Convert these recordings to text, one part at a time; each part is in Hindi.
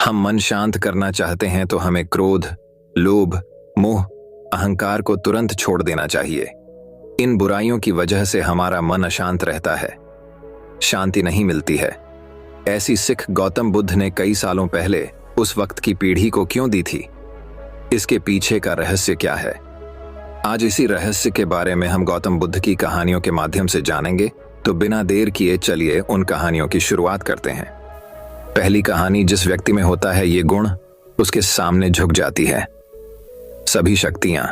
हम मन शांत करना चाहते हैं तो हमें क्रोध, लोभ, मोह, अहंकार को तुरंत छोड़ देना चाहिए। इन बुराइयों की वजह से हमारा मन अशांत रहता है, शांति नहीं मिलती है। ऐसी सीख गौतम बुद्ध ने कई सालों पहले उस वक्त की पीढ़ी को क्यों दी थी? इसके पीछे का रहस्य क्या है? आज इसी रहस्य के बारे में हम गौतम बुद्ध की कहानियों के माध्यम से जानेंगे। तो बिना देर किए चलिए उन कहानियों की शुरुआत करते हैं। पहली कहानी, जिस व्यक्ति में होता है ये गुण, उसके सामने झुक जाती है सभी शक्तियां।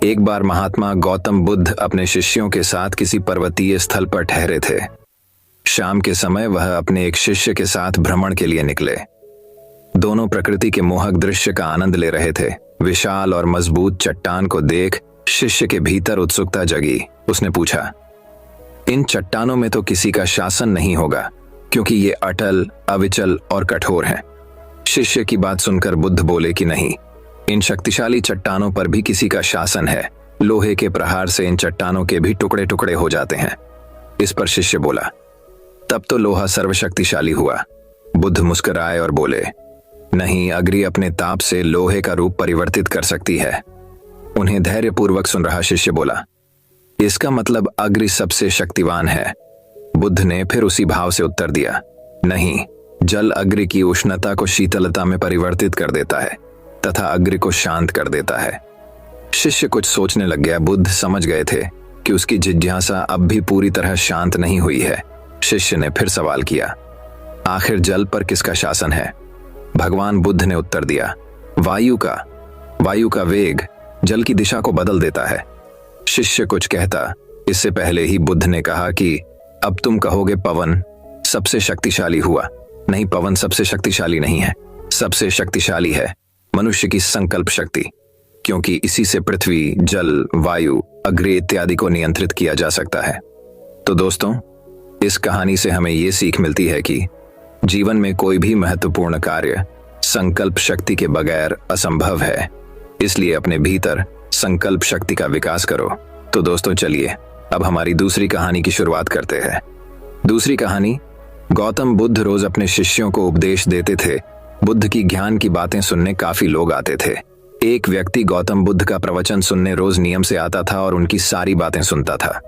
एक बार महात्मा गौतम बुद्ध अपने शिष्यों के साथ किसी पर्वतीय स्थल पर ठहरे थे। शाम के समय वह अपने एक शिष्य के साथ भ्रमण के लिए निकले। दोनों प्रकृति के मोहक दृश्य का आनंद ले रहे थे। विशाल और मजबूत चट्टान को देख शिष्य के भीतर उत्सुकता जगी। उसने पूछा, इन चट्टानों में तो किसी का शासन नहीं होगा, क्योंकि ये अटल, अविचल और कठोर हैं। शिष्य की बात सुनकर बुद्ध बोले कि नहीं, इन शक्तिशाली चट्टानों पर भी किसी का शासन है। लोहे के प्रहार से इन चट्टानों के भी टुकड़े टुकड़े हो जाते हैं। इस पर शिष्य बोला, तब तो लोहा सर्वशक्तिशाली हुआ। बुद्ध मुस्कुराए और बोले, नहीं, अग्नि अपने ताप से लोहे का रूप परिवर्तित कर सकती है। उन्हें धैर्यपूर्वक सुन रहा शिष्य बोला, इसका मतलब अग्नि सबसे शक्तिवान है। बुद्ध ने फिर उसी भाव से उत्तर दिया, नहीं, जल अग्नि की उष्णता को शीतलता में परिवर्तित कर देता है तथा अग्नि को शांत कर देता है। शिष्य कुछ सोचने लग गया। बुद्ध समझ गए थे कि उसकी जिज्ञासा अब भी पूरी तरह शांत नहीं हुई है। शिष्य ने फिर सवाल किया, आखिर जल पर किसका शासन है? भगवान बुद्ध ने उत्तर दिया, वायु का। वायु का वेग जल की दिशा को बदल देता है। शिष्य कुछ कहता, इससे पहले ही बुद्ध ने कहा कि अब तुम कहोगे पवन सबसे शक्तिशाली हुआ। नहीं, पवन सबसे शक्तिशाली नहीं है। सबसे शक्तिशाली है मनुष्य की संकल्प शक्ति, क्योंकि इसी से पृथ्वी, जल, वायु, अग्नि इत्यादि को नियंत्रित किया जा सकता है। तो दोस्तों, इस कहानी से हमें ये सीख मिलती है कि जीवन में कोई भी महत्वपूर्ण कार्य संकल्प शक्ति के बगैर असंभव है। इसलिए अपने भीतर संकल्प शक्ति का विकास करो। तो दोस्तों, चलिए अब हमारी दूसरी कहानी की शुरुआत करते हैं। दूसरी कहानी, गौतम बुद्ध रोज अपने शिष्यों को उपदेश देते थे। बुद्ध की ज्ञान की बातें सुनने काफी लोग आते थे। एक व्यक्ति गौतम बुद्ध का प्रवचन सुनने रोज नियम से आता था और उनकी सारी बातें सुनता था।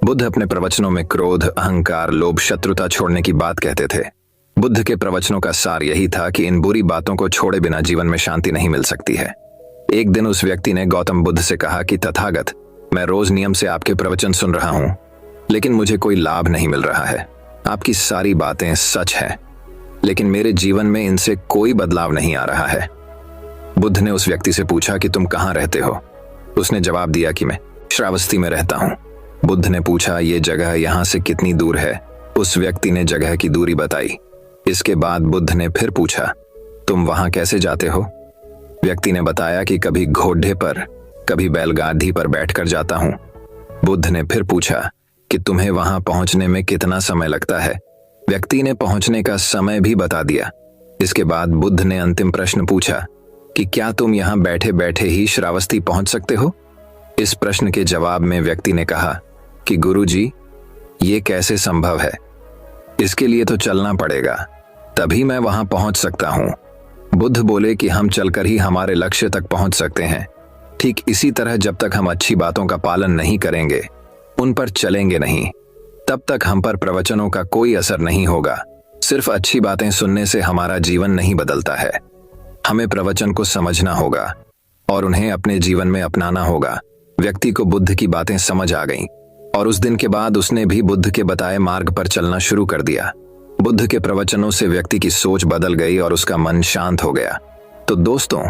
बुद्ध अपने प्रवचनों में क्रोध, अहंकार, लोभ, शत्रुता छोड़ने की बात कहते थे। बुद्ध के प्रवचनों का सार यही था कि इन बुरी बातों को छोड़े बिना जीवन में शांति नहीं मिल सकती है। एक दिन उस व्यक्ति ने गौतम बुद्ध से कहा कि तथागत, मैं रोज नियम से आपके प्रवचन सुन रहा हूं, लेकिन मुझे कोई लाभ नहीं मिल रहा है। आपकी सारी बातें सच हैं, लेकिन मेरे जीवन में इनसे कोई बदलाव नहीं आ रहा है। बुद्ध ने उस व्यक्ति से पूछा कि तुम कहाँ रहते हो? उसने जवाब दिया कि मैं श्रावस्ती में रहता हूँ। बुद्ध ने पूछा, ये जगह यहाँ से कितनी दूर है? उस व्यक्ति ने जगह की दूरी बताई। इसके बाद बुद्ध ने फिर पूछा, तुम वहां कैसे जाते हो? व्यक्ति ने बताया कि कभी घोड़े पर, कभी बैलगाड़ी पर बैठकर जाता हूं। बुद्ध ने फिर पूछा कि तुम्हें वहां पहुंचने में कितना समय लगता है? व्यक्ति ने पहुंचने का समय भी बता दिया। इसके बाद बुद्ध ने अंतिम प्रश्न पूछा कि क्या तुम यहां बैठे बैठे ही श्रावस्ती पहुंच सकते हो? इस प्रश्न के जवाब में व्यक्ति ने कहा कि गुरुजी, ये कैसे संभव है? इसके लिए तो चलना पड़ेगा, तभी मैं वहां पहुंच सकता हूं। बुद्ध बोले कि हम चलकर ही हमारे लक्ष्य तक पहुंच सकते हैं। ठीक इसी तरह जब तक हम अच्छी बातों का पालन नहीं करेंगे, उन पर चलेंगे नहीं, तब तक हम पर प्रवचनों का कोई असर नहीं होगा। सिर्फ अच्छी बातें सुनने से हमारा जीवन नहीं बदलता है। हमें प्रवचन को समझना होगा और उन्हें अपने जीवन में अपनाना होगा। व्यक्ति को बुद्ध की बातें समझ आ गईं और उस दिन के बाद उसने भी बुद्ध के बताए मार्ग पर चलना शुरू कर दिया। बुद्ध के प्रवचनों से व्यक्ति की सोच बदल गई और उसका मन शांत हो गया। तो दोस्तों,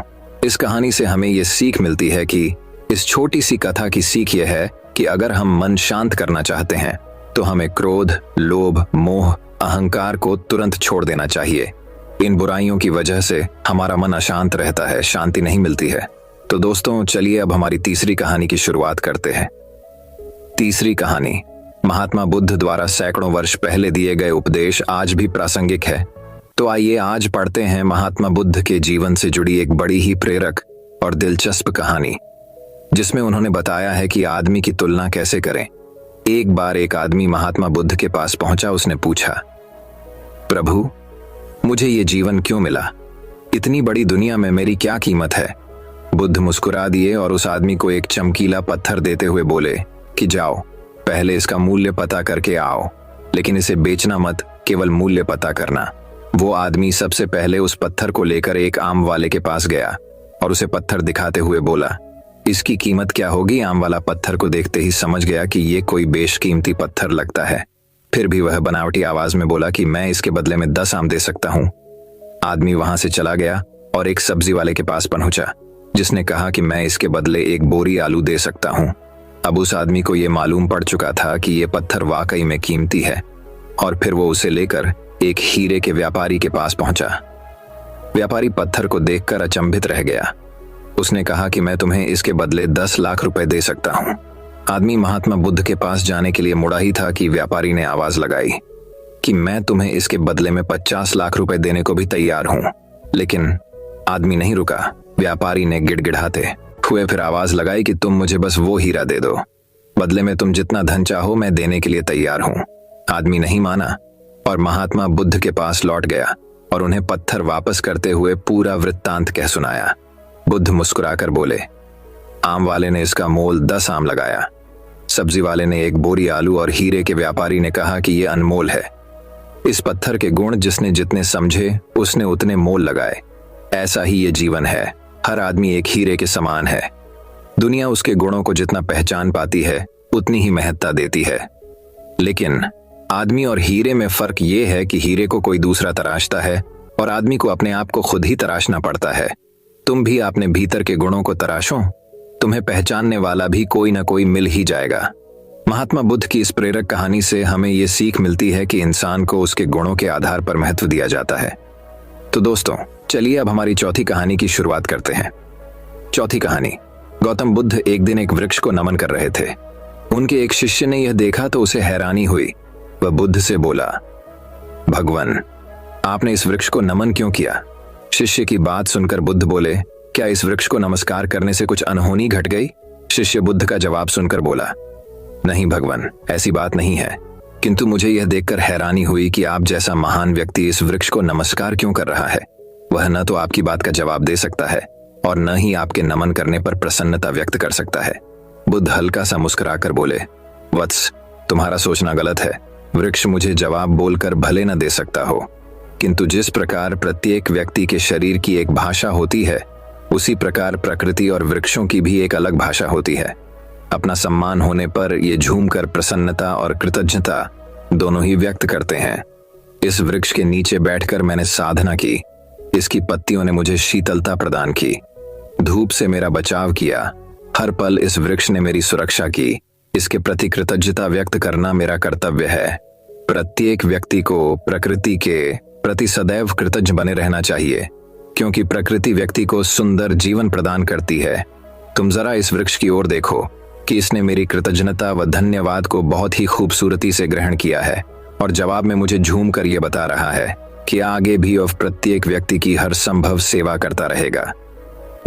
इस कहानी से हमें यह सीख मिलती है कि इस छोटी सी कथा की सीख यह है कि अगर हम मन शांत करना चाहते हैं तो हमें क्रोध, लोभ, मोह, अहंकार को तुरंत छोड़ देना चाहिए। इन बुराइयों की वजह से हमारा मन अशांत रहता है, शांति नहीं मिलती है। तो दोस्तों, चलिए अब हमारी तीसरी कहानी की शुरुआत करते हैं। तीसरी कहानी, महात्मा बुद्ध द्वारा सैकड़ों वर्ष पहले दिए गए उपदेश आज भी प्रासंगिक है। तो आइए आज पढ़ते हैं महात्मा बुद्ध के जीवन से जुड़ी एक बड़ी ही प्रेरक और दिलचस्प कहानी, जिसमें उन्होंने बताया है कि आदमी की तुलना कैसे करें। एक बार एक आदमी महात्मा बुद्ध के पास पहुंचा। उसने पूछा, प्रभु, मुझे ये जीवन क्यों मिला? इतनी बड़ी दुनिया में मेरी क्या कीमत है? बुद्ध मुस्कुरा दिए और उस आदमी को एक चमकीला पत्थर देते हुए बोले कि जाओ, पहले इसका मूल्य पता करके आओ, लेकिन इसे बेचना मत, केवल मूल्य पता करना। वो आदमी सबसे पहले उस पत्थर को लेकर एक आम वाले के पास गया और उसे पत्थर दिखाते हुए बोला, इसकी कीमत क्या होगी? आम वाला पत्थर को देखते ही समझ गया कि ये कोई बेशकीमती पत्थर लगता है। फिर भी वह बनावटी आवाज में बोला कि मैं इसके बदले में 10 आम दे सकता हूं। आदमी वहां से चला गया और एक सब्जी वाले के पास पहुंचा, जिसने कहा कि मैं इसके बदले एक बोरी आलू दे सकता हूं। अब उस आदमी को यह मालूम पड़ चुका था कि यह पत्थर वाकई में कीमती है, और फिर वो उसे लेकर एक हीरे के व्यापारी के पास पहुंचा। व्यापारी पत्थर को देखकर अचंभित रह गया। उसने कहा कि मैं तुम्हें इसके बदले 10 लाख रुपए दे सकता हूं। आदमी महात्मा बुद्ध के पास जाने के लिए मुड़ा ही था कि व्यापारी ने आवाज लगाई कि मैं तुम्हें इसके बदले में 50 लाख रुपए देने को भी तैयार हूं। लेकिन आदमी नहीं रुका। व्यापारी ने गिड़गिड़ाते हुए फिर आवाज लगाई कि तुम मुझे बस वो हीरा दे दो, बदले में तुम जितना धन चाहो मैं देने के लिए तैयार हूं। आदमी नहीं माना और महात्मा बुद्ध के पास लौट गया और उन्हें पत्थर वापस करते हुए पूरा वृत्तांत कह सुनाया। बुद्ध मुस्कुराकर बोले, आम वाले ने इसका मोल 10 आम लगाया, सब्जी वाले ने एक बोरी आलू और हीरे के व्यापारी ने कहा कि यह अनमोल है। इस पत्थर के गुण जिसने जितने समझे उसने उतने मोल लगाए। ऐसा ही ये जीवन है। हर आदमी एक हीरे के समान है। दुनिया उसके गुणों को जितना पहचान पाती है उतनी ही महत्ता देती है। लेकिन आदमी और हीरे में फर्क ये है कि हीरे को कोई दूसरा तराशता है और आदमी को अपने आप को खुद ही तराशना पड़ता है। तुम भी अपने भीतर के गुणों को तराशो, तुम्हें पहचानने वाला भी कोई ना कोई मिल ही जाएगा। महात्मा बुद्ध की इस प्रेरक कहानी से हमें ये सीख मिलती है कि इंसान को उसके गुणों के आधार पर महत्व दिया जाता है। तो दोस्तों, चलिए अब हमारी चौथी कहानी की शुरुआत करते हैं। चौथी कहानी। गौतम बुद्ध एक दिन एक वृक्ष को नमन कर रहे थे। उनके एक शिष्य ने यह देखा तो उसे हैरानी हुई। वह बुद्ध से बोला, भगवान, आपने इस वृक्ष को नमन क्यों किया? शिष्य की बात सुनकर बुद्ध बोले, क्या इस वृक्ष को नमस्कार करने से कुछ अनहोनी घट गई? शिष्य बुद्ध का जवाब सुनकर बोला, नहीं भगवान, ऐसी बात नहीं है, किंतु मुझे यह देखकर हैरानी हुई कि आप जैसा महान व्यक्ति इस वृक्ष को नमस्कार क्यों कर रहा है। वह न तो आपकी बात का जवाब दे सकता है और न ही आपके नमन करने पर प्रसन्नता व्यक्त कर सकता है। बुद्ध हल्का सा मुस्कुराकर बोले, वत्स, तुम्हारा सोचना गलत है। वृक्ष मुझे जवाब बोलकर भले न दे सकता हो, किंतु जिस प्रकार प्रत्येक व्यक्ति के शरीर की एक भाषा होती है, उसी प्रकार प्रकृति और वृक्षों की भी एक अलग भाषा होती है। अपना सम्मान होने पर ये झूमकर प्रसन्नता और कृतज्ञता दोनों ही व्यक्त करते हैं। इस वृक्ष के नीचे बैठकर मैंने साधना की। इसकी पत्तियों ने मुझे शीतलता प्रदान की, धूप से मेरा बचाव किया। हर पल इस वृक्ष ने मेरी सुरक्षा की। इसके प्रति कृतज्ञता व्यक्त करना मेरा कर्तव्य है। प्रत्येक व्यक्ति को प्रकृति के प्रति सदैव कृतज्ञ बने रहना चाहिए, क्योंकि प्रकृति व्यक्ति को सुंदर जीवन प्रदान करती है। तुम जरा इस वृक्ष की ओर देखो कि इसने मेरी कृतज्ञता व धन्यवाद को बहुत ही खूबसूरती से ग्रहण किया है और जवाब में मुझे झूम कर यह बता रहा है कि आगे भी वह प्रत्येक व्यक्ति की हर संभव सेवा करता रहेगा।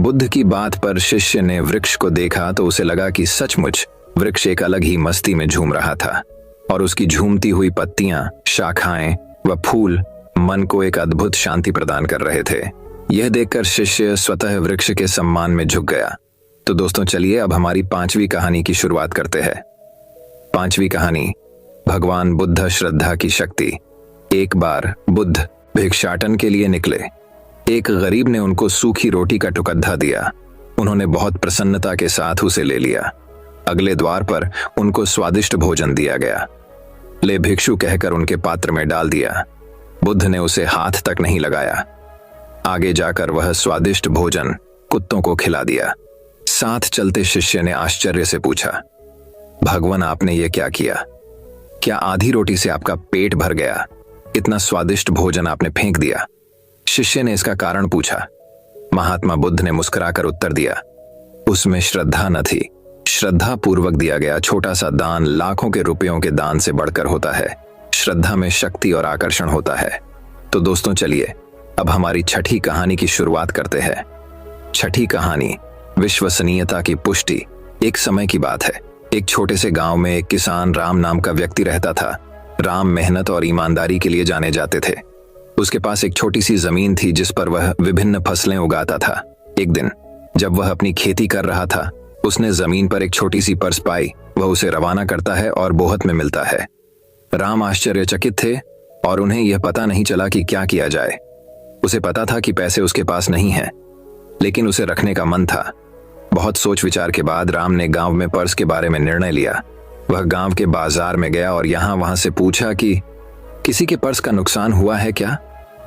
बुद्ध की बात पर शिष्य ने वृक्ष को देखा तो उसे लगा कि सचमुच वृक्ष एक अलग ही मस्ती में झूम रहा था और उसकी झूमती हुई पत्तियां, शाखाएं व फूल मन को एक अद्भुत शांति प्रदान कर रहे थे। यह देखकर शिष्य स्वतः वृक्ष के सम्मान में झुक गया। तो दोस्तों, चलिए अब हमारी 5वीं कहानी की शुरुआत करते हैं। 5वीं कहानी, भगवान बुद्ध श्रद्धा की शक्ति। एक बार बुद्ध भिक्षाटन के लिए निकले। एक गरीब ने उनको सूखी रोटी का टुकड़ा दिया। उन्होंने बहुत प्रसन्नता के साथ उसे ले लिया। अगले द्वार पर उनको स्वादिष्ट भोजन दिया गया। ले भिक्षु कहकर उनके पात्र में डाल दिया। बुद्ध ने उसे हाथ तक नहीं लगाया। आगे जाकर वह स्वादिष्ट भोजन कुत्तों को खिला दिया। साथ चलते शिष्य ने आश्चर्य से पूछा, भगवान, आपने ये क्या किया? क्या आधी रोटी से आपका पेट भर गया? इतना स्वादिष्ट भोजन आपने फेंक दिया? शिष्य ने इसका कारण पूछा। महात्मा बुद्ध ने मुस्कुराकर उत्तर दिया, उसमें श्रद्धा न थी। श्रद्धा पूर्वक दिया गया छोटा सा दान लाखों के रुपयों के दान से बढ़कर होता है। श्रद्धा में शक्ति और आकर्षण होता है। तो दोस्तों, चलिए अब हमारी छठी कहानी की शुरुआत करते हैं। छठी कहानी, विश्वसनीयता की पुष्टि। एक समय की बात है। एक छोटे से गांव में एक किसान राम नाम का व्यक्ति रहता था। राम मेहनत और ईमानदारी के लिए जाने जाते थे। उसके पास एक छोटी सी जमीन थी जिस पर वह विभिन्न फसलें उगाता था। एक दिन जब वह अपनी खेती कर रहा था, उसने जमीन पर एक छोटी सी पर्स पाई। वह उसे रवाना करता है और बोहत में मिलता है। राम आश्चर्यचकित थे और उन्हें यह पता नहीं चला कि क्या किया जाए। उसे पता था कि पैसे उसके पास नहीं हैं, लेकिन उसे रखने का मन था। बहुत सोच विचार के बाद राम ने गांव में पर्स के बारे में निर्णय लिया। वह गांव के बाजार में गया और यहाँ वहां से पूछा कि किसी के पर्स का नुकसान हुआ है क्या,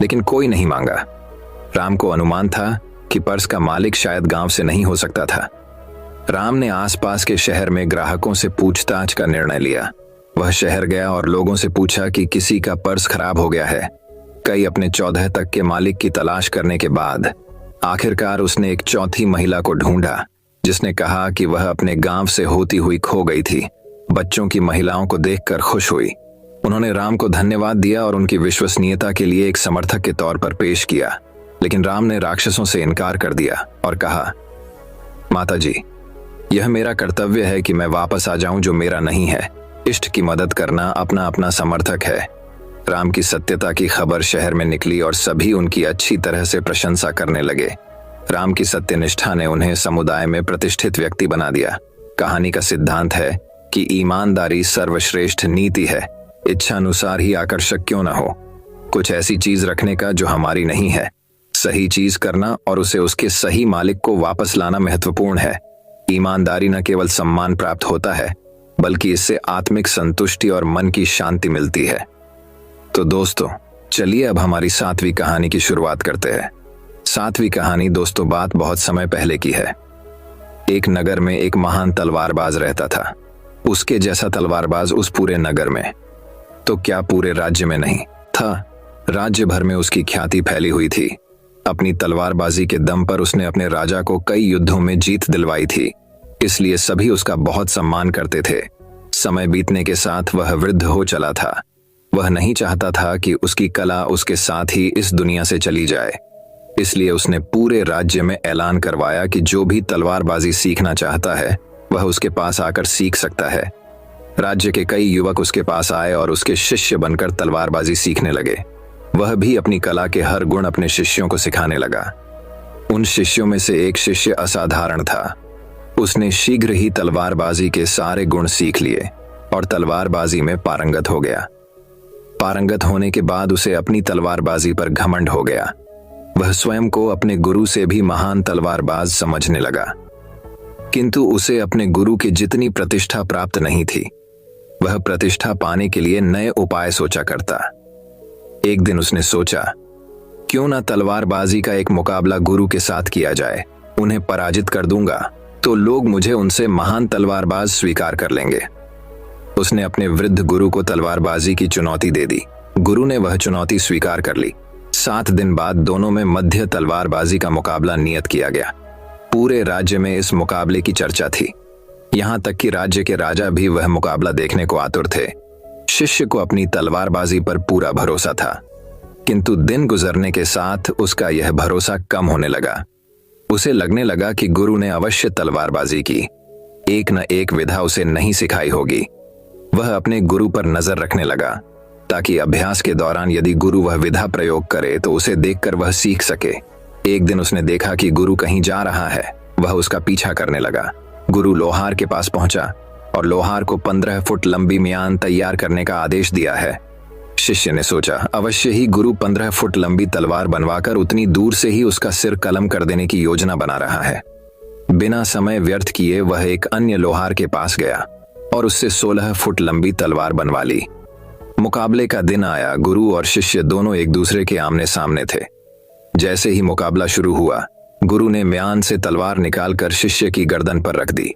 लेकिन कोई नहीं मांगा। राम को अनुमान था कि पर्स का मालिक शायद गांव से नहीं हो सकता था। राम ने आसपास के शहर में ग्राहकों से पूछताछ का निर्णय लिया। वह शहर गया और लोगों से पूछा कि किसी का पर्स खराब हो गया है। कई अपने 14 तक के मालिक की तलाश करने के बाद आखिरकार उसने एक चौथी महिला को ढूंढा, जिसने कहा कि वह अपने गांव से होती हुई खो गई थी। बच्चों की महिलाओं को देखकर खुश हुई। उन्होंने राम को धन्यवाद दिया और उनकी विश्वसनीयता के लिए एक समर्थक के तौर पर पेश किया। लेकिन राम ने राक्षसों से इनकार कर दिया और कहा, माता जी, यह मेरा कर्तव्य है कि मैं वापस आ जाऊं जो मेरा नहीं है। इष्ट की मदद करना अपना अपना समर्थक है। राम की सत्यता की खबर शहर में निकली और सभी उनकी अच्छी तरह से प्रशंसा करने लगे। राम की सत्यनिष्ठा ने उन्हें समुदाय में प्रतिष्ठित व्यक्ति बना दिया। कहानी का सिद्धांत है कि ईमानदारी सर्वश्रेष्ठ नीति है। इच्छा अनुसार ही आकर्षक क्यों न हो, कुछ ऐसी चीज रखने का जो हमारी नहीं है। सही चीज करना और उसे उसके सही मालिक को वापस लाना महत्वपूर्ण है। ईमानदारी न केवल सम्मान प्राप्त होता है, बल्कि इससे आत्मिक संतुष्टि और मन की शांति मिलती है। तो दोस्तों, चलिए अब हमारी 7वीं कहानी की शुरुआत करते हैं। 7वीं कहानी दोस्तों बात बहुत समय पहले की है। एक नगर में एक महान तलवारबाज रहता था। उसके जैसा तलवारबाज उस पूरे नगर में, तो क्या पूरे राज्य में नहीं था, राज्य भर में उसकी ख्याति फैली हुई थी। अपनी तलवारबाजी के दम पर उसने अपने राजा को कई युद्धों में जीत दिलवाई थी, इसलिए सभी उसका बहुत सम्मान करते थे। समय बीतने के साथ वह वृद्ध हो चला था। वह नहीं चाहता था कि उसकी कला उसके साथ ही इस दुनिया से चली जाए, इसलिए उसने पूरे राज्य में ऐलान करवाया कि जो भी तलवारबाजी सीखना चाहता है वह उसके पास आकर सीख सकता है। राज्य के कई युवक उसके पास आए और उसके शिष्य बनकर तलवारबाजी सीखने लगे। वह भी अपनी कला के हर गुण अपने शिष्यों को सिखाने लगा। उन शिष्यों में से एक शिष्य असाधारण था। उसने शीघ्र ही तलवारबाजी के सारे गुण सीख लिए और तलवारबाजी में पारंगत हो गया। पारंगत होने के बाद उसे अपनी तलवारबाजी पर घमंड हो गया। वह स्वयं को अपने गुरु से भी महान तलवारबाज समझने लगा, किंतु उसे अपने गुरु की जितनी प्रतिष्ठा प्राप्त नहीं थी। वह प्रतिष्ठा पाने के लिए नए उपाय सोचा करता। एक दिन उसने सोचा, क्यों ना तलवारबाजी का एक मुकाबला गुरु के साथ किया जाए। उन्हें पराजित कर दूंगा तो लोग मुझे उनसे महान तलवारबाज स्वीकार कर लेंगे। उसने अपने वृद्ध गुरु को तलवारबाजी की चुनौती दे दी। गुरु ने वह चुनौती स्वीकार कर ली। 7 दिन बाद दोनों में मध्य तलवारबाजी का मुकाबला नियत किया गया। पूरे राज्य में इस मुकाबले की चर्चा थी। यहाँ तक कि राज्य के राजा भी वह मुकाबला देखने को आतुर थे। शिष्य को अपनी तलवारबाजी पर पूरा भरोसा था, किंतु दिन गुजरने के साथ उसका यह भरोसा कम होने लगा। उसे लगने लगा कि गुरु ने अवश्य तलवारबाजी की एक न एक विधा उसे नहीं सिखाई होगी। वह अपने गुरु पर नजर रखने लगा ताकि अभ्यास के दौरान यदि गुरु वह विधा प्रयोग करे तो उसे देखकर वह सीख सके। एक दिन उसने देखा कि गुरु कहीं जा रहा है। वह उसका पीछा करने लगा। गुरु लोहार के पास पहुंचा और लोहार को 15 फुट लंबी म्यान तैयार करने का आदेश दिया है। शिष्य ने सोचा, अवश्य ही गुरु 15 फुट लंबी तलवार बनवाकर उतनी दूर से ही उसका सिर कलम कर देने की योजना बना रहा है। बिना समय व्यर्थ किए वह एक अन्य लोहार के पास गया और उससे 16 फुट लंबी तलवार बनवा ली। मुकाबले का दिन आया। गुरु और शिष्य दोनों एक दूसरे के आमने सामने थे। जैसे ही मुकाबला शुरू हुआ, गुरु ने म्यान से तलवार निकालकर शिष्य की गर्दन पर रख दी।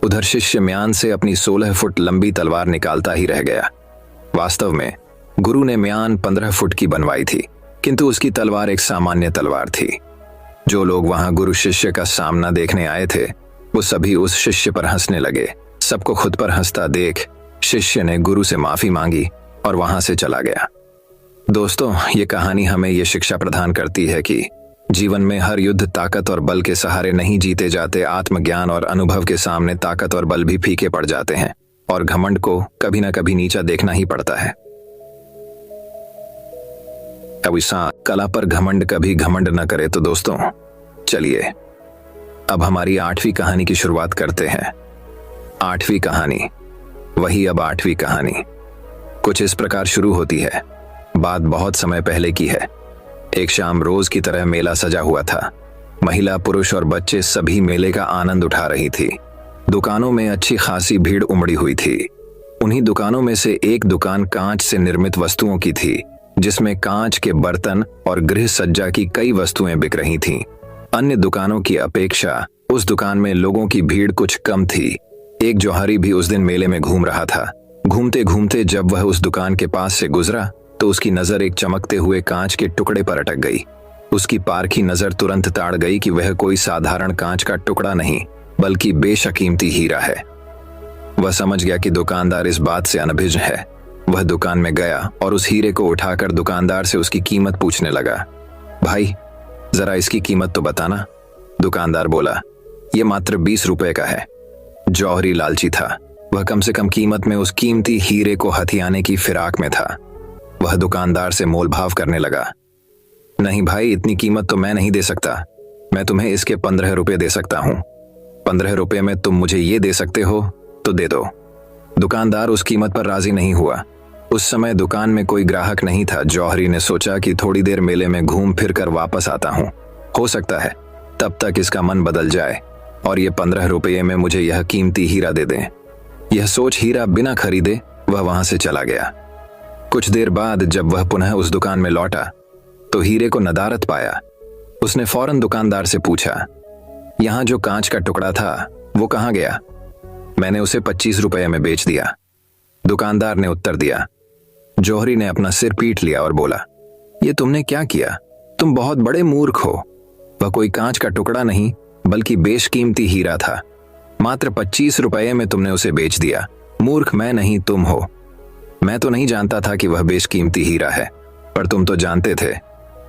उधर शिष्य म्यान से अपनी 16 फुट लंबी तलवार निकालता ही रह गया। वास्तव में गुरु ने म्यान 15 फुट की बनवाई थी, किंतु उसकी तलवार एक सामान्य तलवार थी। जो लोग वहां गुरु शिष्य का सामना देखने आए थे, वो सभी उस शिष्य पर हंसने लगे। सबको खुद पर हंसता देख शिष्य ने गुरु से माफी मांगी और वहां से चला गया। दोस्तों, ये कहानी हमें ये शिक्षा प्रदान करती है कि जीवन में हर युद्ध ताकत और बल के सहारे नहीं जीते जाते। आत्मज्ञान और अनुभव के सामने ताकत और बल भी फीके पड़ जाते हैं और घमंड को कभी ना कभी नीचा देखना ही पड़ता है। अविसा कला पर घमंड कभी घमंड न करे। तो दोस्तों चलिए अब हमारी 8वीं कहानी की शुरुआत करते हैं। 8वीं कहानी, वही अब 8वीं कहानी कुछ इस प्रकार शुरू होती है। बात बहुत समय पहले की है। एक शाम रोज की तरह मेला सजा हुआ था। महिला, पुरुष और बच्चे सभी मेले का आनंद उठा रही थी। दुकानों में अच्छी खासी भीड़ उमड़ी हुई थी। उन्हीं दुकानों में से एक दुकान कांच से निर्मित वस्तुओं की थी, जिसमें कांच के बर्तन और गृह सज्जा की कई वस्तुएं बिक रही थीं। अन्य दुकानों की अपेक्षा उस दुकान में लोगों की भीड़ कुछ कम थी। एक जौहरी भी उस दिन मेले में घूम रहा था। घूमते घूमते जब वह उस दुकान के पास से गुजरा तो उसकी नजर एक चमकते हुए कांच के टुकड़े पर अटक गई। उसकी पारखी नजर तुरंत ताड़ गई कि वह कोई साधारण कांच का टुकड़ा नहीं बल्कि बेशकीमती हीरा है। वह समझ गया कि दुकानदार इस बात से अनभिज्ञ है। वह दुकान में गया और उस हीरे को उठाकर दुकानदार से उसकी कीमत पूछने लगा। भाई जरा इसकी कीमत तो बताना। दुकानदार बोला, यह मात्र 20 रुपए का है। जौहरी लालची था। वह कम से कम कीमत में उस कीमती हीरे को हथियाने की फिराक में था। वह दुकानदार से मोलभाव करने लगा। नहीं भाई, इतनी कीमत तो मैं नहीं दे सकता। मैं तुम्हें इसके 15 रुपए दे सकता हूं। 15 रुपए में तुम मुझे ये दे सकते हो तो दे दो। दुकानदार उस कीमत पर राजी नहीं हुआ। उस समय दुकान में कोई ग्राहक नहीं था। जौहरी ने सोचा कि थोड़ी देर मेले में घूम फिर कर वापस आता हूं। हो सकता है तब तक इसका मन बदल जाए और ये 15 रुपये में मुझे यह कीमती हीरा दे दें। यह सोच हीरा बिना खरीदे वह वहां से चला गया। कुछ देर बाद जब वह पुनः उस दुकान में लौटा तो हीरे को नदारद पाया। उसने फौरन दुकानदार से पूछा, यहां जो कांच का टुकड़ा था वो कहां गया? मैंने उसे 25 रुपये में बेच दिया। दुकानदार ने उत्तर दिया। जौहरी ने अपना सिर पीट लिया और बोला, ये तुमने क्या किया? तुम बहुत बड़े मूर्ख हो। वह कोई कांच का टुकड़ा नहीं बल्कि बेशकीमती हीरा था। मात्र 25 रुपये में तुमने उसे बेच दिया। मूर्ख मैं नहीं तुम हो। मैं तो नहीं जानता था कि वह बेशकीमती हीरा है, पर तुम तो जानते थे।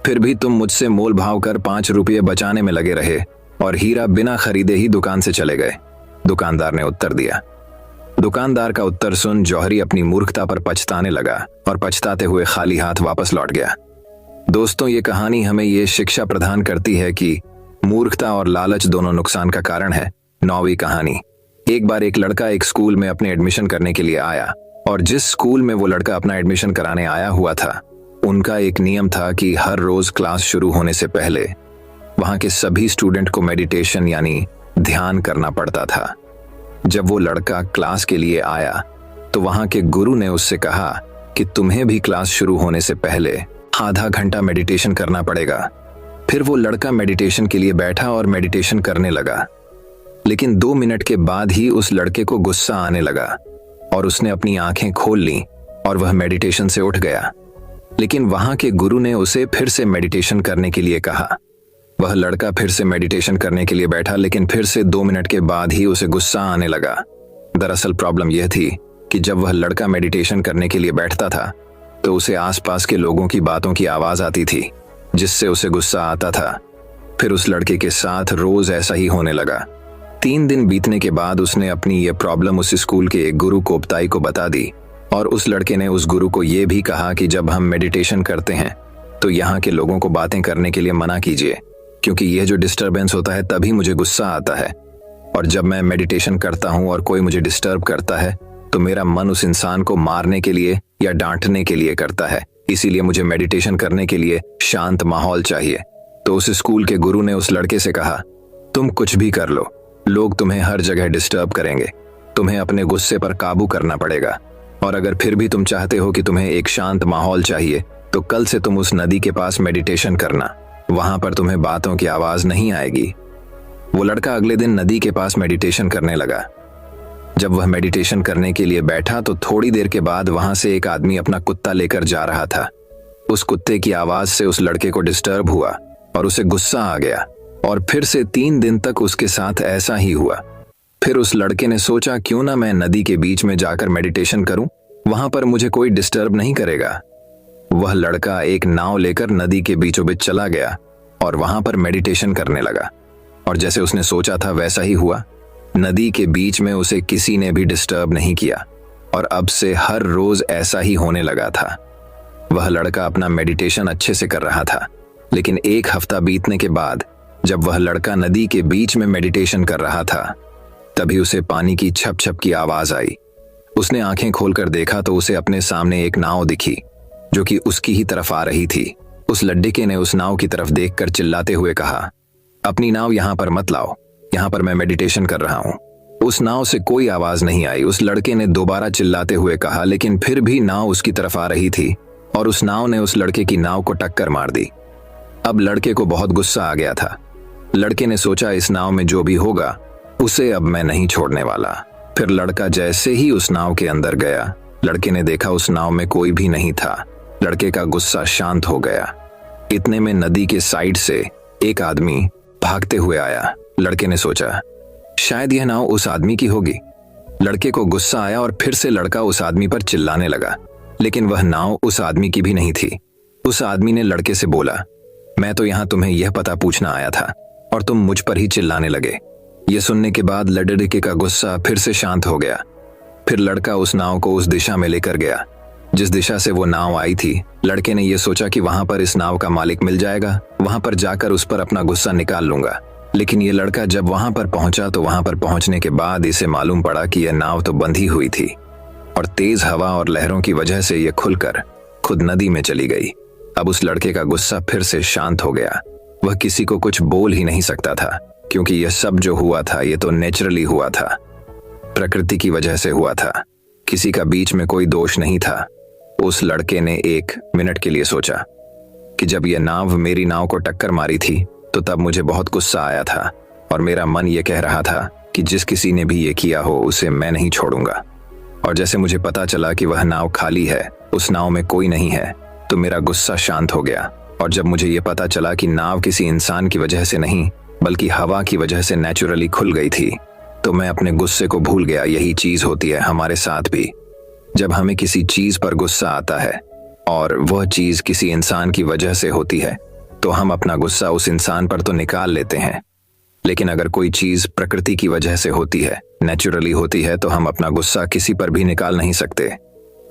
फिर भी तुम मुझसे मोल भाव कर 5 रुपये बचाने में लगे रहे और हीरा बिना खरीदे ही दुकान से चले गए। दुकानदार ने उत्तर दिया। दुकानदार का उत्तर सुन जौहरी अपनी मूर्खता पर पछताने लगा और पछताते हुए खाली हाथ वापस लौट गया। दोस्तों, ये कहानी हमें ये शिक्षा प्रदान करती है कि मूर्खता और लालच दोनों नुकसान का कारण है। 9वीं कहानी। एक बार एक लड़का एक स्कूल में अपने एडमिशन करने के लिए आया और जिस स्कूल में वो लड़का अपना एडमिशन कराने आया हुआ था, उनका एक नियम था कि हर रोज क्लास शुरू होने से पहले वहां के सभी स्टूडेंट को मेडिटेशन यानी ध्यान करना पड़ता था। जब वो लड़का क्लास के लिए आया तो वहां के गुरु ने उससे कहा कि तुम्हें भी क्लास शुरू होने से पहले आधा घंटा मेडिटेशन करना पड़ेगा। फिर वो लड़का मेडिटेशन के लिए बैठा और मेडिटेशन करने लगा। लेकिन 2 मिनट के बाद ही उस लड़के को गुस्सा आने लगा और उसने अपनी आंखें खोल लीं और वह मेडिटेशन से उठ गया। लेकिन वहां के गुरु ने उसे फिर से मेडिटेशन करने के लिए कहा। वह लड़का फिर से मेडिटेशन करने के लिए बैठा, लेकिन फिर से 2 मिनट के बाद ही उसे गुस्सा आने लगा। दरअसल प्रॉब्लम यह थी कि जब वह लड़का मेडिटेशन करने के लिए बैठता था तो उसे आसपास के लोगों की बातों की आवाज आती थी, जिससे उसे गुस्सा आता था। फिर उस लड़के के साथ रोज ऐसा ही होने लगा। 3 दिन बीतने के बाद उसने अपनी यह प्रॉब्लम उस स्कूल के एक गुरु कोपताई को बता दी और उस लड़के ने उस गुरु को यह भी कहा कि जब हम मेडिटेशन करते हैं तो यहाँ के लोगों को बातें करने के लिए मना कीजिए, क्योंकि यह जो डिस्टरबेंस होता है तभी मुझे गुस्सा आता है। और जब मैं मेडिटेशन करता हूं और कोई मुझे डिस्टर्ब करता है तो मेरा मन उस इंसान को मारने के लिए या डांटने के लिए करता है। इसीलिए मुझे मेडिटेशन करने के लिए शांत माहौल चाहिए। तो उस स्कूल के गुरु ने उस लड़के से कहा, तुम कुछ भी कर लो, लोग तुम्हें हर जगह डिस्टर्ब करेंगे। तुम्हें अपने गुस्से पर काबू करना पड़ेगा। और अगर फिर भी तुम चाहते हो कि तुम्हें एक शांत माहौल चाहिए तो कल से तुम उस नदी के पास मेडिटेशन करना। वहां पर तुम्हें बातों की आवाज नहीं आएगी। वो लड़का अगले दिन नदी के पास मेडिटेशन करने लगा। जब वह मेडिटेशन करने के लिए बैठा तो थोड़ी देर के बाद वहां से एक आदमी अपना कुत्ता लेकर जा रहा था। उस कुत्ते की आवाज से उस लड़के को डिस्टर्ब हुआ और उसे गुस्सा आ गया और फिर से 3 दिन तक उसके साथ ऐसा ही हुआ। फिर उस लड़के ने सोचा, क्यों ना मैं नदी के बीच में जाकर मेडिटेशन करूं, वहां पर मुझे कोई डिस्टर्ब नहीं करेगा। वह लड़का एक नाव लेकर नदी के बीचों बीच चला गया और वहां पर मेडिटेशन करने लगा। और जैसे उसने सोचा था वैसा ही हुआ। नदी के बीच में उसे किसी ने भी डिस्टर्ब नहीं किया और अब से हर रोज ऐसा ही होने लगा था। वह लड़का अपना मेडिटेशन अच्छे से कर रहा था, लेकिन 1 हफ्ता बीतने के बाद जब वह लड़का नदी के बीच में मेडिटेशन कर रहा था, तभी उसे पानी की छप छप की आवाज आई। उसने आंखें खोलकर देखा तो उसे अपने सामने एक नाव दिखी जो कि उसकी ही तरफ आ रही थी। उस लड़के ने उस नाव की तरफ देखकर चिल्लाते हुए कहा, अपनी नाव यहाँ पर मत लाओ, यहाँ पर मैं मेडिटेशन कर रहा हूँ। उस नाव से कोई आवाज नहीं आई। उस लड़के ने दोबारा चिल्लाते हुए कहा, लेकिन फिर भी नाव उसकी तरफ आ रही थी और उस नाव ने उस लड़के की नाव को टक्कर मार दी। अब लड़के को बहुत गुस्सा आ गया था। लड़के ने सोचा, इस नाव में जो भी होगा उसे अब मैं नहीं छोड़ने वाला। फिर लड़का जैसे ही उस नाव के अंदर गया, लड़के ने देखा उस नाव में कोई भी नहीं था। लड़के का गुस्सा शांत हो गया। इतने में नदी के साइड से एक आदमी भागते हुए आया। लड़के ने सोचा, शायद यह नाव उस आदमी की होगी। लड़के को गुस्सा आया और फिर से लड़का उस आदमी पर चिल्लाने लगा, लेकिन वह नाव उस आदमी की भी नहीं थी। उस आदमी ने लड़के से बोला, मैं तो यहाँ तुम्हें यह पता पूछना आया था और तुम मुझ पर ही चिल्लाने लगे। यह सुनने के बाद लड़के का गुस्सा फिर से शांत हो गया। फिर लड़का उस नाव को उस दिशा में लेकर गया जिस दिशा से वो नाव आई थी। लड़के ने यह सोचा कि वहां पर इस नाव का मालिक मिल जाएगा, वहां पर जाकर उस पर अपना गुस्सा निकाल लूंगा। लेकिन ये लड़का जब वहां पर पहुंचा तो वहां पर पहुंचने के बाद इसे मालूम पड़ा कि यह नाव तो बंधी हुई थी और तेज हवा और लहरों की वजह से यह खुलकर खुद नदी में चली गई। अब उस लड़के का गुस्सा फिर से शांत हो गया। वह किसी को कुछ बोल ही नहीं सकता था, क्योंकि यह सब जो हुआ था ये तो नेचुरली हुआ था, प्रकृति की वजह से हुआ था। किसी का बीच में कोई दोष नहीं था। उस लड़के ने 1 मिनट के लिए सोचा कि जब यह नाव मेरी नाव को टक्कर मारी थी तो तब मुझे बहुत गुस्सा आया था और मेरा मन ये कह रहा था कि जिस किसी ने भी ये किया हो उसे मैं नहीं छोड़ूंगा। और जैसे मुझे पता चला कि वह नाव खाली है, उस नाव में कोई नहीं है, तो मेरा गुस्सा शांत हो गया। और जब मुझे ये पता चला कि नाव किसी इंसान की वजह से नहीं बल्कि हवा की वजह से नेचुरली खुल गई थी, तो मैं अपने गुस्से को भूल गया। यही चीज होती है हमारे साथ भी। जब हमें किसी चीज पर गुस्सा आता है और वह चीज किसी इंसान की वजह से होती है, तो हम अपना गुस्सा उस इंसान पर तो निकाल लेते हैं, लेकिन अगर कोई चीज प्रकृति की वजह से होती है, नेचुरली होती है, तो हम अपना गुस्सा किसी पर भी निकाल नहीं सकते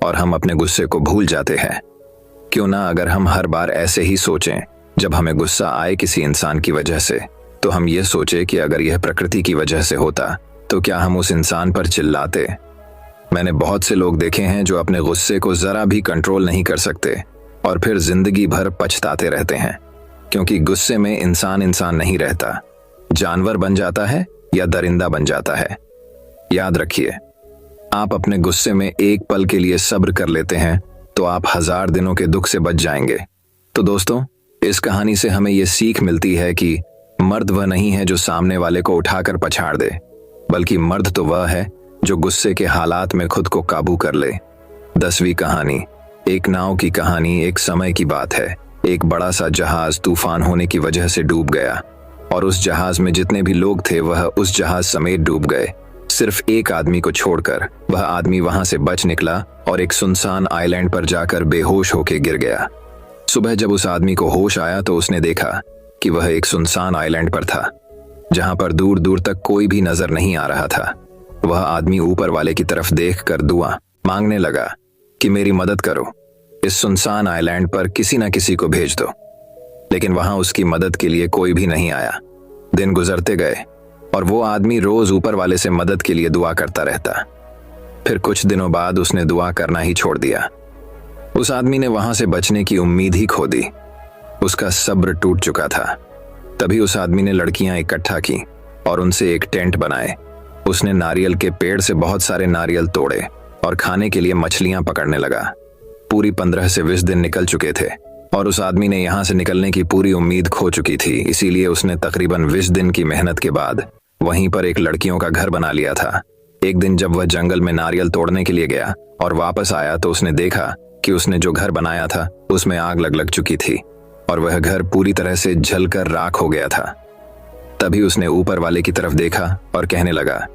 और हम अपने गुस्से को भूल जाते हैं। क्यों ना अगर हम हर बार ऐसे ही सोचें, जब हमें गुस्सा आए किसी इंसान की वजह से, तो हम ये सोचे कि अगर यह प्रकृति की वजह से होता तो क्या हम उस इंसान पर चिल्लाते। मैंने बहुत से लोग देखे हैं जो अपने गुस्से को जरा भी कंट्रोल नहीं कर सकते और फिर जिंदगी भर पछताते रहते हैं, क्योंकि गुस्से में इंसान नहीं रहता, जानवर बन जाता है या दरिंदा बन जाता है। याद रखिए, आप अपने गुस्से में एक पल के लिए सब्र कर लेते हैं तो आप 1000 दिनों के दुख से बच जाएंगे। तो दोस्तों, इस कहानी से हमें यह सीख मिलती है कि मर्द वह नहीं है जो सामने वाले को उठाकर पछाड़ दे, बल्कि मर्द तो वह है जो गुस्से के हालात में खुद को काबू कर ले। 10वीं कहानी। एक नाव की कहानी। एक समय की बात है, एक बड़ा सा जहाज तूफान होने की वजह से डूब गया और उस जहाज में जितने भी लोग थे वह उस जहाज समेत डूब गए, सिर्फ एक आदमी को छोड़कर। वह आदमी वहां से बच निकला और एक सुनसान आइलैंड पर जाकर बेहोश होकर गिर गया। सुबह जब उस आदमी को होश आया तो उसने देखा कि वह एक सुनसान आइलैंड पर था, जहां पर दूर दूर तक कोई भी नजर नहीं आ रहा था। वह आदमी ऊपर वाले की तरफ देखकर दुआ मांगने लगा कि मेरी मदद करो, इस सुनसान आइलैंड पर किसी न किसी को भेज दो। लेकिन वहां उसकी मदद के लिए कोई भी नहीं आया। दिन गुजरते गए और वो आदमी रोज ऊपर वाले से मदद के लिए दुआ करता रहता। फिर कुछ दिनों बाद उसने दुआ करना ही छोड़ दिया। उस आदमी ने वहां से बचने की उम्मीद ही खो दी। उसका सब्र टूट चुका था। तभी उस आदमी ने लड़कियां इकट्ठा की और उनसे एक टेंट बनाए। उसने नारियल के पेड़ से बहुत सारे नारियल तोड़े और खाने के लिए मछलियां पकड़ने लगा। पूरी 15 से 20 दिन निकल चुके थे और उस आदमी ने यहां से निकलने की पूरी उम्मीद खो चुकी थी। इसीलिए उसने तकरीबन 20 दिन की मेहनत के बाद वहीं पर एक लड़कियों का घर बना लिया था। एक दिन जब वह जंगल में नारियल तोड़ने के लिए गया और वापस आया तो उसने देखा कि उसने जो घर बनाया था उसमें आग लग चुकी थी और वह घर पूरी तरह से जलकर राख हो गया था। तभी उसने ऊपर वाले की तरफ देखा और कहने लगा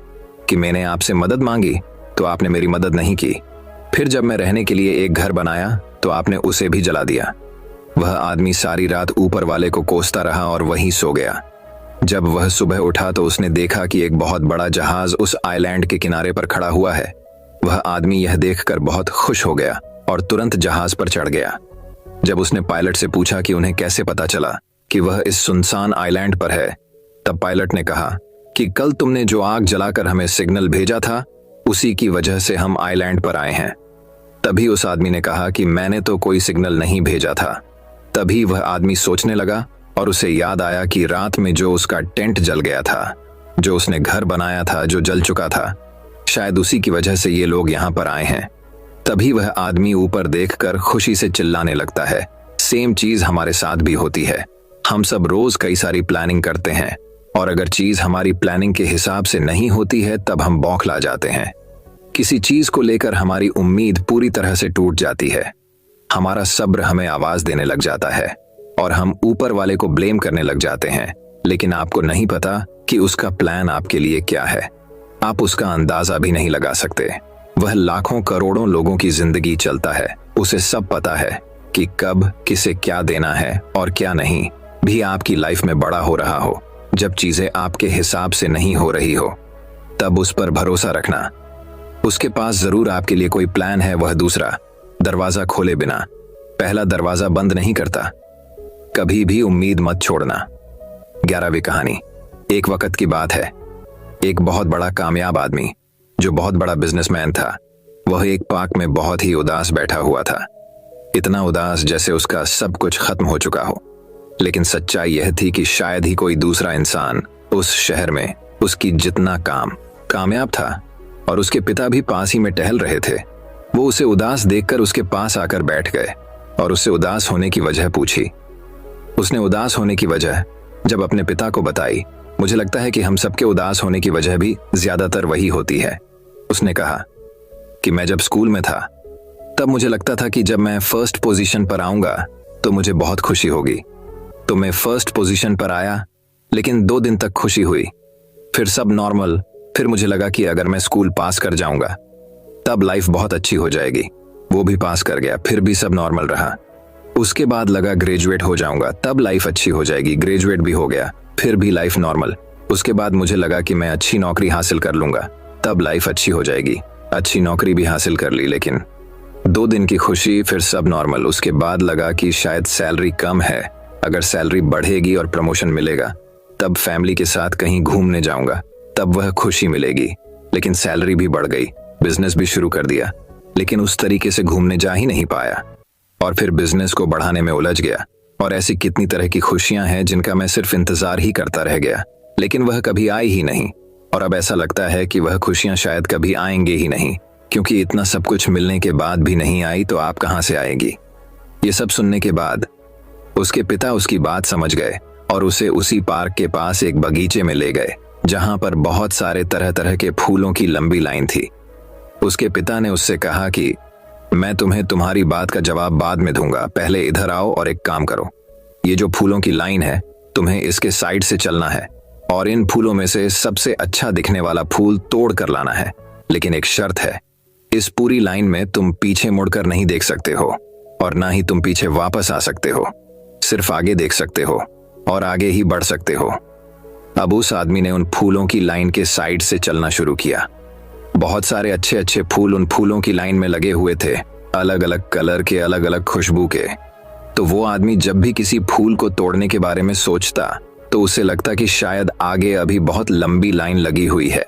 कि मैंने आपसे मदद मांगी तो आपने मेरी मदद नहीं की। फिर जब मैं रहने के लिए एक घर बनाया तो आपने उसे भी जला दिया। वह आदमी सारी रात ऊपर वाले को कोसता रहा और वहीं सो गया। जब वह सुबह उठा तो उसने देखा कि एक बहुत बड़ा जहाज उस आइलैंड के किनारे पर खड़ा हुआ है। वह आदमी यह देखकर बहुत खुश हो गया और तुरंत जहाज पर चढ़ गया। जब उसने पायलट से पूछा कि उन्हें कैसे पता चला कि वह इस सुनसान आइलैंड पर है, तब पायलट ने कहा कि कल तुमने जो आग जलाकर हमें सिग्नल भेजा था, उसी की वजह से हम आइलैंड पर आए हैं। तभी उस आदमी ने कहा कि मैंने तो कोई सिग्नल नहीं भेजा था। तभी वह आदमी सोचने लगा और उसे याद आया कि रात में जो उसका टेंट जल गया था, जो उसने घर बनाया था जो जल चुका था, शायद उसी की वजह से ये लोग यहाँ पर आए हैं। तभी वह आदमी ऊपर देखकर खुशी से चिल्लाने लगता है। सेम चीज हमारे साथ भी होती है। हम सब रोज कई सारी प्लानिंग करते हैं और अगर चीज हमारी प्लानिंग के हिसाब से नहीं होती है तब हम बौखला जाते हैं। किसी चीज को लेकर हमारी उम्मीद पूरी तरह से टूट जाती है। हमारा सब्र हमें आवाज देने लग जाता है और हम ऊपर वाले को ब्लेम करने लग जाते हैं, लेकिन आपको नहीं पता कि उसका प्लान आपके लिए क्या है। आप उसका अंदाजा भी नहीं लगा सकते। वह लाखों करोड़ों लोगों की जिंदगी चलता है। उसे सब पता है कि कब किसे क्या देना है और क्या नहीं। भी आपकी लाइफ में बड़ा हो रहा हो, जब चीजें आपके हिसाब से नहीं हो रही हो, तब उस पर भरोसा रखना। उसके पास जरूर आपके लिए कोई प्लान है। वह दूसरा दरवाजा खोले बिना पहला दरवाजा बंद नहीं करता। कभी भी उम्मीद मत छोड़ना। 11वीं कहानी। एक वक्त की बात है। एक बहुत बड़ा कामयाब आदमी जो बहुत बड़ा बिजनेसमैन था, वह एक पार्क में बहुत ही उदास बैठा हुआ था। इतना उदास जैसे उसका सब कुछ खत्म हो चुका हो। लेकिन सच्चाई यह थी कि शायद ही कोई दूसरा इंसान उस शहर में उसकी जितना कामयाब था। और उसके पिता भी पास ही में टहल रहे थे। वो उसे उदास देखकर उसके पास आकर बैठ गए और उससे उदास होने की वजह पूछी। उसने उदास होने की वजह जब अपने पिता को बताई, मुझे लगता है कि हम सबके उदास होने की वजह भी ज्यादातर वही होती है। उसने कहा कि मैं जब स्कूल में था तब मुझे लगता था कि जब मैं फर्स्ट पोजीशन पर आऊंगा तो मुझे बहुत खुशी होगी। तो मैं फर्स्ट पोजीशन पर आया, लेकिन 2 दिन तक खुशी हुई, फिर सब नॉर्मल। फिर मुझे लगा कि अगर मैं स्कूल पास कर जाऊंगा तब लाइफ बहुत अच्छी हो जाएगी। वो भी पास कर गया, फिर भी सब नॉर्मल रहा। उसके बाद लगा ग्रेजुएट हो जाऊंगा तब लाइफ अच्छी हो जाएगी। ग्रेजुएट भी हो गया, फिर भी लाइफ नॉर्मल। उसके बाद मुझे लगा कि मैं अच्छी नौकरी हासिल कर लूंगा तब लाइफ अच्छी हो जाएगी। अच्छी नौकरी भी हासिल कर ली, लेकिन 2 दिन की खुशी, फिर सब नॉर्मल। उसके बाद लगा कि शायद सैलरी कम है, अगर सैलरी बढ़ेगी और प्रमोशन मिलेगा तब फैमिली के साथ कहीं घूमने जाऊंगा, तब वह खुशी मिलेगी। लेकिन सैलरी भी बढ़ गई, बिजनेस भी शुरू कर दिया, लेकिन उस तरीके से घूमने जा ही नहीं पाया और फिर बिजनेस को बढ़ाने में उलझ गया। और ऐसी कितनी तरह की खुशियां हैं जिनका मैं सिर्फ इंतजार ही करता रह गया, लेकिन वह कभी आई ही नहीं। और अब ऐसा लगता है कि वह खुशियां शायद कभी आएंगे ही नहीं, क्योंकि इतना सब कुछ मिलने के बाद भी नहीं आई तो आप कहां से आएगी। ये सब सुनने के बाद उसके पिता उसकी बात समझ गए और उसे उसी पार्क के पास एक बगीचे में ले गए जहां पर बहुत सारे तरह तरह के फूलों की लंबी लाइन थी। उसके पिता ने उससे कहा कि मैं तुम्हें तुम्हारी बात का जवाब बाद में दूंगा, पहले इधर आओ और एक काम करो। ये जो फूलों की लाइन है, तुम्हें इसके साइड से चलना है और इन फूलों में से सबसे अच्छा दिखने वाला फूल तोड़ कर लाना है। लेकिन एक शर्त है, इस पूरी लाइन में तुम पीछे मुड़कर नहीं देख सकते हो और ना ही तुम पीछे वापस आ सकते हो। सिर्फ आगे देख सकते हो और आगे ही बढ़ सकते हो। अब उस आदमी ने उन फूलों की लाइन के साइड से चलना शुरू किया। बहुत सारे अच्छे अच्छे फूल उन फूलों की लाइन में लगे हुए थे, अलग अलग कलर के, अलग अलग खुशबू के। तो वो आदमी जब भी किसी फूल को तोड़ने के बारे में सोचता तो उसे लगता कि शायद आगे अभी बहुत लंबी लाइन लगी हुई है,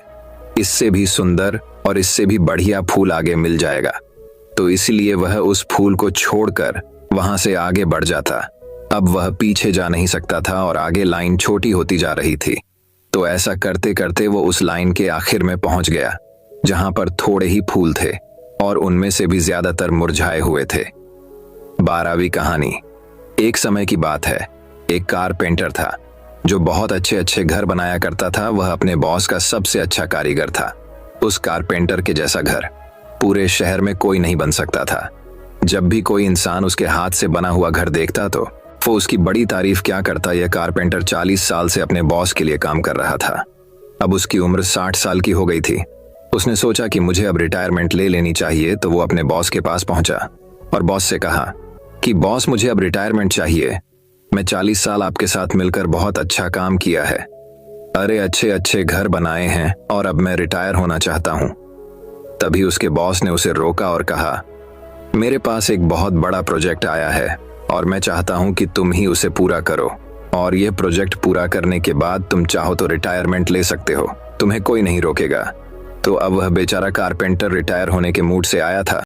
इससे भी सुंदर और इससे भी बढ़िया फूल आगे मिल जाएगा। तो इसलिए वह उस फूल को छोड़कर वहां से आगे बढ़ जाता। अब वह पीछे जा नहीं सकता था और आगे लाइन छोटी होती जा रही थी। तो ऐसा करते करते वो उस लाइन के आखिर में पहुंच गया जहां पर थोड़े ही फूल थे और उनमें से भी ज्यादातर मुरझाए हुए थे। 12वीं कहानी। एक समय की बात है, एक कारपेंटर था जो बहुत अच्छे अच्छे घर बनाया करता था। वह अपने बॉस का सबसे अच्छा कारीगर था। उस कारपेंटर के जैसा घर पूरे शहर में कोई नहीं बन सकता था। जब भी कोई इंसान उसके हाथ से बना हुआ घर देखता तो वो उसकी बड़ी तारीफ क्या करता। यह कारपेंटर 40 साल से अपने बॉस के लिए काम कर रहा था। अब उसकी उम्र 60 साल की हो गई थी। उसने सोचा कि मुझे अब रिटायरमेंट ले लेनी चाहिए, तो वो अपने बॉस के पास पहुंचा और बॉस से कहा कि बॉस, मुझे अब रिटायरमेंट चाहिए। मैं 40 साल आपके साथ मिलकर बहुत अच्छा काम किया है, अरे अच्छे अच्छे घर बनाए हैं, और अब मैं रिटायर होना चाहता हूं। तभी उसके बॉस ने उसे रोका और कहा, मेरे पास एक बहुत बड़ा प्रोजेक्ट आया है और मैं चाहता हूं कि तुम ही उसे पूरा करो। और यह प्रोजेक्ट पूरा करने के बाद तुम चाहो तो रिटायरमेंट ले सकते हो, तुम्हें कोई नहीं रोकेगा। तो अब वह बेचारा कारपेंटर रिटायर होने के मूड से आया था।